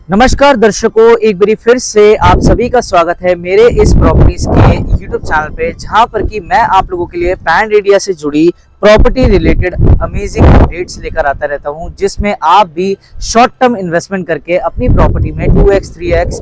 नमस्कार दर्शकों, एक बारी फिर से आप सभी का स्वागत है मेरे इस प्रॉपर्टीज के यूट्यूब चैनल पे, जहां पर कि मैं आप लोगों के लिए पैन इंडिया से जुड़ी प्रॉपर्टी रिलेटेड अमेजिंग अपडेट्स लेकर आता रहता हूं, जिसमें आप भी शॉर्ट टर्म इन्वेस्टमेंट करके अपनी प्रॉपर्टी में 2x 3x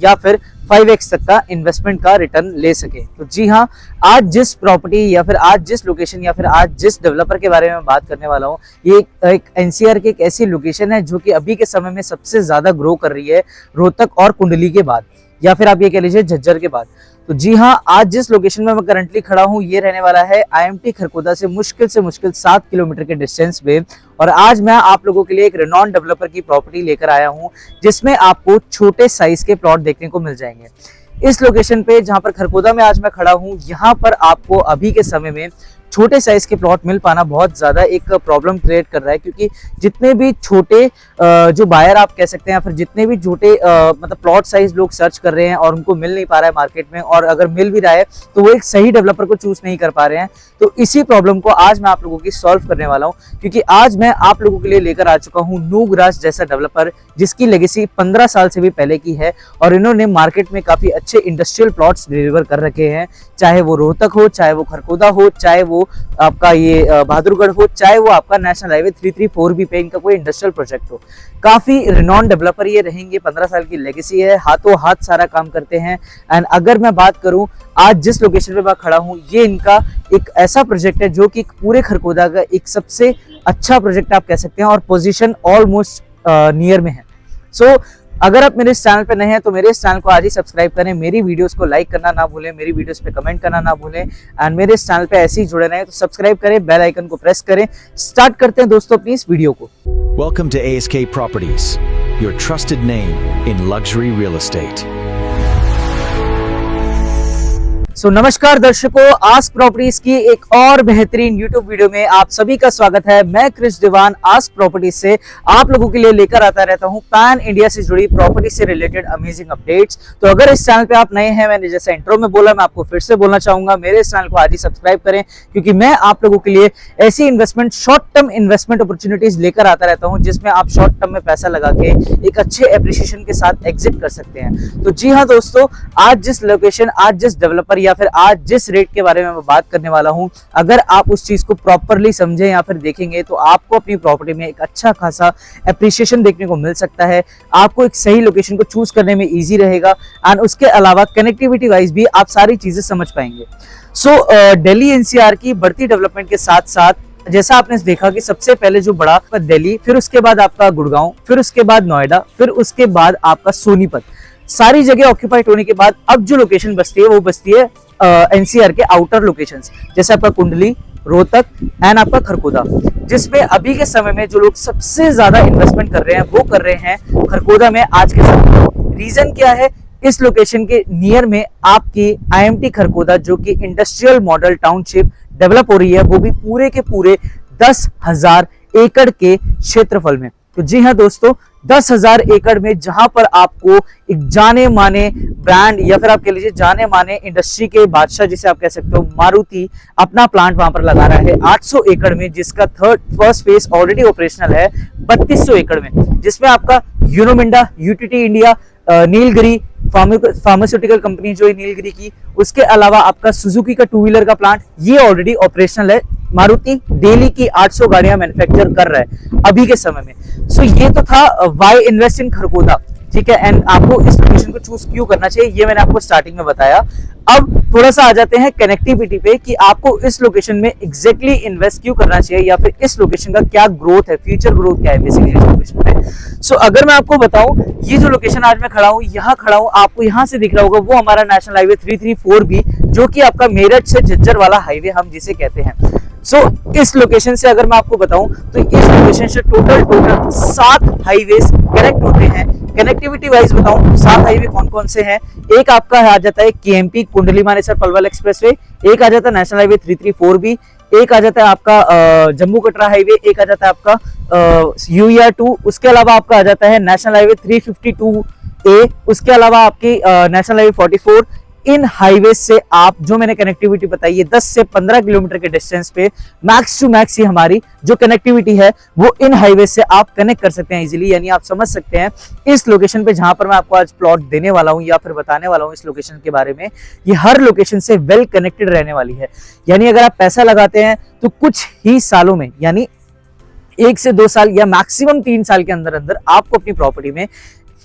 या फिर 5x तक का इन्वेस्टमेंट का रिटर्न ले सके। तो जी हाँ, आज जिस प्रॉपर्टी या फिर आज जिस लोकेशन या फिर आज जिस डेवलपर के बारे में बात करने वाला हूँ, ये एक एनसीआर की एक ऐसी लोकेशन है जो कि अभी के समय में सबसे ज्यादा ग्रो कर रही है, रोहतक और कुंडली के बाद, या फिर आप ये कह लीजिए झज्जर के बाद। तो जी हाँ, आज जिस लोकेशन में मैं करंटली खड़ा हूँ ये रहने वाला है आईएमटी खरखोदा से मुश्किल 7 किलोमीटर के डिस्टेंस पे। और आज मैं आप लोगों के लिए एक रेनॉन डेवलपर की प्रॉपर्टी लेकर आया हूँ, जिसमें आपको छोटे साइज के प्लॉट देखने को मिल जाएंगे। इस लोकेशन पे जहां पर खरखोदा में आज मैं खड़ा हूँ, यहाँ पर आपको अभी के समय में छोटे साइज के प्लॉट मिल पाना बहुत ज्यादा एक प्रॉब्लम क्रिएट कर रहा है, क्योंकि जितने भी छोटे जो बायर आप कह सकते हैं, या फिर जितने भी छोटे मतलब प्लॉट साइज लोग सर्च कर रहे हैं और उनको मिल नहीं पा रहा है मार्केट में, और अगर मिल भी रहा है तो वो एक सही डेवलपर को चूज नहीं कर पा रहे हैं। तो इसी प्रॉब्लम को आज मैं आप लोगों की सॉल्व करने वाला हूँ, क्योंकि आज मैं आप लोगों के लिए लेकर आ चुका हूँ नूगराज जैसा डेवलपर, जिसकी लेगेसी 15 साल से भी पहले की है, और इन्होंने मार्केट में काफी अच्छे इंडस्ट्रियल प्लॉट्स डिलीवर कर रखे हैं, चाहे वो रोहतक हो, चाहे वो खरखोदा हो, चाहे वो आपका ये बहादुरगढ़ हो, चाहे वो आपका नेशनल हाईवे 334B पे इनका कोई इंडस्ट्रियल प्रोजेक्ट हो। काफी रिनॉन डेवलपर ये रहेंगे, 15 साल की लेगेसी है, हाथों हाथ सारा काम करते हैं। एंड अगर मैं बात करूं आज जिस लोकेशन पे मैं खड़ा हूं, ये इनका एक ऐसा प्रोजेक्ट है जो कि पूरे खरखोदा का एक सबसे अच्छा प्रोजेक्ट आप कह सकते हैं, और पोजीशन ऑलमोस्ट नियर में है। सो अगर आप मेरे इस चैनल पे नए हैं तो मेरे इस चैनल को आज ही सब्सक्राइब करें, मेरी वीडियोस को लाइक करना ना भूलें, मेरी वीडियोस पे कमेंट करना ना भूलें, एंड मेरे इस चैनल पे ऐसे ही जुड़े रहें तो सब्सक्राइब करें, बेल आइकन को प्रेस करें। स्टार्ट करते हैं दोस्तों अपनी इस वीडियो को। Welcome to ASK Properties, your trusted name in luxury real estate. नमस्कार दर्शकों, आस्क प्रॉपर्टीज की एक और बेहतरीन यूट्यूब वीडियो में आप सभी का स्वागत है। मैं क्रिश दीवान आस्क प्रॉपर्टीज से आप लोगों के लिए लेकर आता रहता हूं पैन इंडिया से जुड़ी प्रॉपर्टी से रिलेटेड अमेजिंग अपडेट्स। तो अगर इस चैनल पे आप नए हैं, मैंने जैसा इंट्रो में बोला, मैं आपको फिर से बोलना चाहूंगा, मेरे इस चैनल को आज ही सब्सक्राइब करें, क्योंकि मैं आप लोगों के लिए ऐसी investment, short term investment opportunities लेकर आता रहता हूँ, जिसमें आप शॉर्ट टर्म में पैसा लगा के एक अच्छे एप्रिसिएशन के साथ एग्जिट कर सकते हैं। तो जी हाँ दोस्तों, आज जिस लोकेशन, आज जिस डेवलपर या फिर आज जिस रेट के बारे में मैं बात करने वाला हूं, अगर आप उस चीज को प्रॉपरली समझें या फिर देखेंगे तो आपको अपनी प्रॉपर्टी में एक अच्छा खासा एप्रिसिएशन देखने को मिल सकता है। आपको एक सही लोकेशन को चूज करने में इजी रहेगा, एंड उसके अलावा कनेक्टिविटी वाइज भी आप सारी चीजें समझ पाएंगे। दिल्ली एनसीआर की बढ़ती डेवलपमेंट के साथ साथ जैसा आपने देखा कि सबसे पहले जो बड़ा दिल्ली, फिर उसके बाद आपका गुड़गांव, फिर उसके बाद नोएडा, फिर उसके बाद आपका सोनीपत, सारी जगह ऑक्यूपाइड होने के बाद अब जो लोकेशन बचती है वो बचती है एनसीआर के आउटर लोकेशंस, जैसे आपका कुंडली, रोहतक एंड आपका खरखोदा, जिसमें अभी के समय में जो लोग सबसे ज्यादा इन्वेस्टमेंट कर रहे हैं वो कर रहे हैं खरखोदा में आज के समय में। रीजन क्या है? इस लोकेशन के नियर में आपकी आईएमटी खरखोदा, जो कि इंडस्ट्रियल मॉडल टाउनशिप डेवलप हो रही है, वो भी पूरे के पूरे 10,000 एकड़ के क्षेत्रफल में। तो जी हाँ दोस्तों, 10,000 एकड़ में, जहां पर आपको एक जाने माने ब्रांड या फिर आप कह लीजिए जाने माने इंडस्ट्री के बादशाह, जिसे आप कह सकते हो, मारुति अपना प्लांट वहां पर लगा रहा है 800 एकड़ में, जिसका फर्स्ट फेज ऑलरेडी ऑपरेशनल है 3200 एकड़ में, जिसमें आपका Uno Minda, UTT India, Nilgiri pharmaceutical company जो है नीलगिरी की, उसके अलावा आपका सुजुकी का 2 व्हीलर का प्लांट, ये ऑलरेडी ऑपरेशनल है। मारुति डेली की 800 गाड़ियां मैन्युफैक्चर कर रहा है अभी के समय में। सो ये तो था वाई इन्वेस्ट इन खरखोदा, ठीक है। एंड आपको इस लोकेशन को चूज क्यों करना चाहिए ये मैंने आपको स्टार्टिंग में बताया। अब थोड़ा सा आ जाते हैं कनेक्टिविटी पे, कि आपको इस लोकेशन में एग्जैक्टली इन्वेस्ट क्यों करना चाहिए, या फिर इस लोकेशन का क्या ग्रोथ है, फ्यूचर ग्रोथ क्या है बेसिकली इस लोकेशन पे। सो अगर मैं आपको बताऊं, ये जो लोकेशन आज मैं खड़ा हूं, यहाँ खड़ा हूं, आपको यहाँ से दिख रहा होगा वो हमारा नेशनल हाईवे 334B, जो कि आपका मेरठ से झज्जर वाला हाईवे हम जिसे कहते हैं। इस लोकेशन से अगर मैं आपको बताऊं तो इस लोकेशन से टोटल 7 हाईवेज कनेक्ट होते हैं। कनेक्टिविटी वाइज बताऊं तो 7 हाईवे कौन कौन से हैं? एक आपका आ जाता है केएमपी कुंडली मानेसर पलवल एक्सप्रेसवे, एक आ जाता है नेशनल हाईवे 334B, एक आ जाता है आपका जम्मू कटरा हाईवे, एक आ जाता है आपका UER2, उसके अलावा आपका आ जाता है नेशनल हाईवे 352A, उसके अलावा आपकी नेशनल हाईवे 44, इन हाईवे से आप, जो मैंने कनेक्टिविटी बताई है 10 से 15 किलोमीटर के डिस्टेंस पे मैक्स टू मैक्स ही हमारी जो कनेक्टिविटी है वो इन हाईवे से आप कनेक्ट कर सकते हैं इजीली। यानी आप समझ सकते हैं इस लोकेशन पे जहां पर मैं आपको आज प्लॉट देने वाला हूं या फिर बताने वाला हूं इस लोकेशन के बारे में, ये हर लोकेशन से वेल कनेक्टेड रहने वाली है। यानी अगर आप पैसा लगाते हैं तो कुछ ही सालों में, यानी 1 से 2 साल या मैक्सिमम 3 साल के अंदर अंदर आपको अपनी प्रॉपर्टी में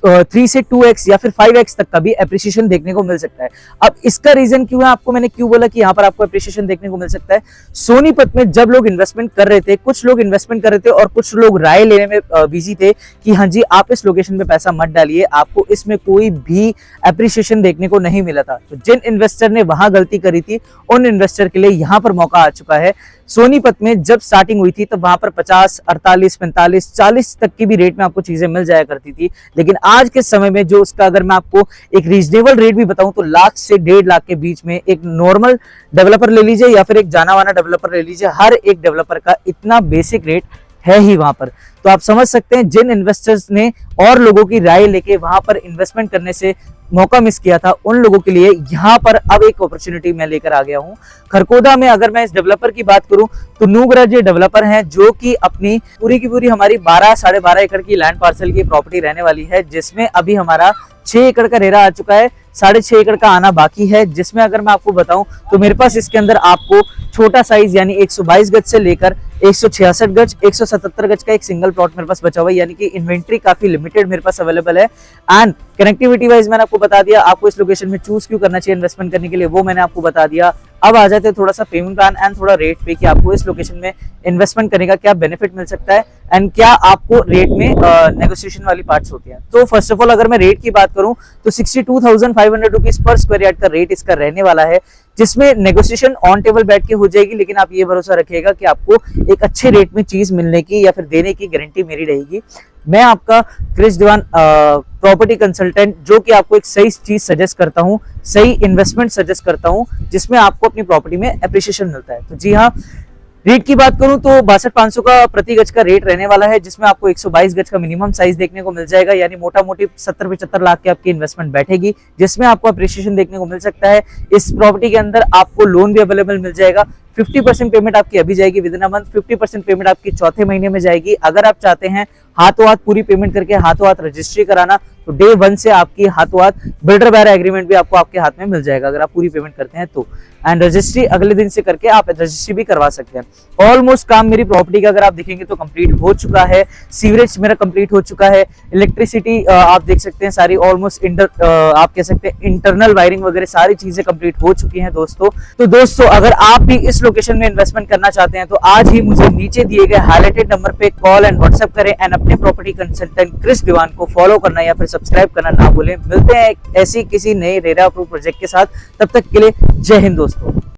3 से 2x या फिर 5x तक का भी एप्रिसिएशन देखने को मिल सकता है। अब इसका रीजन क्यों है, आपको मैंने क्यों बोला कि यहाँ पर आपको एप्रिसिएशन देखने को मिल सकता है। सोनीपत में जब लोग इन्वेस्टमेंट कर रहे थे, कुछ लोग इन्वेस्टमेंट कर रहे थे और कुछ लोग राय लेने में बिजी थे कि हाँ जी आप इस लोकेशन पे पैसा मत डालिए, आपको इसमें कोई भी एप्रिसिएशन देखने को नहीं मिला था। तो जिन इन्वेस्टर ने वहां गलती करी थी उन इन्वेस्टर के लिए यहाँ पर मौका आ चुका है। सोनीपत में जब स्टार्टिंग हुई थी तब वहां पर 50, 48, 45, 40 तक की भी रेट में आपको चीजें मिल जाया करती थी, लेकिन आज के समय में जो उसका अगर मैं आपको एक रीजनेबल रेट भी बताऊं तो लाख से 1.5 लाख के बीच में एक नॉर्मल डेवलपर ले लीजिए या फिर एक जाना माना डेवलपर ले लीजिए, हर एक डेवलपर का इतना बेसिक रेट है ही वहां पर। तो आप समझ सकते हैं जिन इन्वेस्टर्स ने और लोगों की राय लेके वहां पर इन्वेस्टमेंट करने से मौका मिस किया था, उन लोगों के लिए यहाँ पर अब एक अपॉर्चुनिटी मैं लेकर आ गया हूँ। खरकोदा में अगर मैं इस डेवलपर की बात करूं तो नूगराज ये डेवलपर हैं जो कि अपनी पूरी की पूरी हमारी 12 साढ़े 12 एकड़ की लैंड पार्सल की प्रॉपर्टी रहने वाली है, जिसमें अभी हमारा 6 एकड़ का रेरा आ चुका है, 6.5 एकड़ का आना बाकी है। जिसमें अगर मैं आपको बताऊं तो मेरे पास इसके अंदर आपको छोटा साइज यानी 122 गज से लेकर 166 गज, 177 गज का एक सिंगल प्लॉट मेरे पास बचा हुआ है, यानी कि इन्वेंट्री काफी लिमिटेड मेरे पास अवेलेबल है। एंड कनेक्टिविटी वाइज मैंने आपको बता दिया, आपको इस लोकेशन में चूज क्यों करना चाहिए इन्वेस्टमेंट करने के लिए वो मैंने आपको बता दिया। अब आ जाते हैं थोड़ा सा पेमेंट प्लान एंड थोड़ा रेट पे कि आपको इस लोकेशन में इन्वेस्टमेंट करने का क्या बेनिफिट मिल सकता है एंड क्या आपको रेट में नेगोशिएशन वाली पार्ट्स होती हैं। तो फर्स्ट ऑफ ऑल अगर मैं रेट की बात करूं तो 62,500 रुपीज पर स्क्वायर यार्ड का रेट इसका रहने वाला है, जिसमें नेगोशिएशन ऑन टेबल बैठ के हो जाएगी, लेकिन आप ये भरोसा रखिएगा कि आपको एक अच्छे रेट में चीज मिलने की या फिर देने की गारंटी मेरी रहेगी। मैं आपका क्रिश दीवान प्रॉपर्टी कंसल्टेंट जो कि आपको एक सही चीज सजेस्ट करता हूं, सही इन्वेस्टमेंट सजेस्ट करता हूं जिसमें आपको अपनी प्रॉपर्टी में एप्रिसिएशन मिलता है। तो जी हाँ, रेट की बात करूं तो 62,500 का प्रति गज का रेट रहने वाला है, जिसमें आपको 122 गज का मिनिमम साइज देखने को मिल जाएगा, यानी मोटा मोटी 70-75 लाख की आपकी इन्वेस्टमेंट बैठेगी, जिसमें आपको अप्रिसिएशन देखने को मिल सकता है। इस प्रॉपर्टी के अंदर आपको लोन भी अवेलेबल मिल जाएगा। 50% पेमेंट आपकी अभी जाएगी with in a month, 50% payment आपकी चौथे महीने में जाएगी। अगर आप चाहते हैं हाथों हाथ पूरी पेमेंट करके हाथों हाथ रजिस्ट्री कराना तो डे 1 से आपकी हाथों हाथ बिल्डर बायर एग्रीमेंट भी आपको आपके हाथ में मिल जाएगा अगर आप पूरी पेमेंट करते हैं तो। एंड रजिस्ट्री अगले दिन से करके आप रजिस्ट्री भी करवा सकते हैं। ऑलमोस्ट काम मेरी प्रॉपर्टी का अगर आप देखेंगे तो कंप्लीट हो चुका है। सीवरेज मेरा कंप्लीट हो चुका है। इलेक्ट्रिसिटी आप देख सकते हैं सारी ऑलमोस्ट आप कह सकते हैं इंटरनल वायरिंग वगैरह सारी चीजें कंप्लीट हो चुकी हैं दोस्तों। तो दोस्तों अगर आप भी इस लोकेशन में इन्वेस्टमेंट करना चाहते हैं तो आज ही मुझे नीचे दिए गए हाईलाइटेड नंबर पे कॉल एंड व्हाट्सएप करें एंड अपने प्रॉपर्टी कंसल्टेंट क्रिश दीवान को फॉलो करना या फिर सब्सक्राइब करना ना भूलें। मिलते हैं ऐसी किसी नए रेरा अप्रूव प्रोजेक्ट के साथ, तब तक के लिए जय हिंद दोस्तों।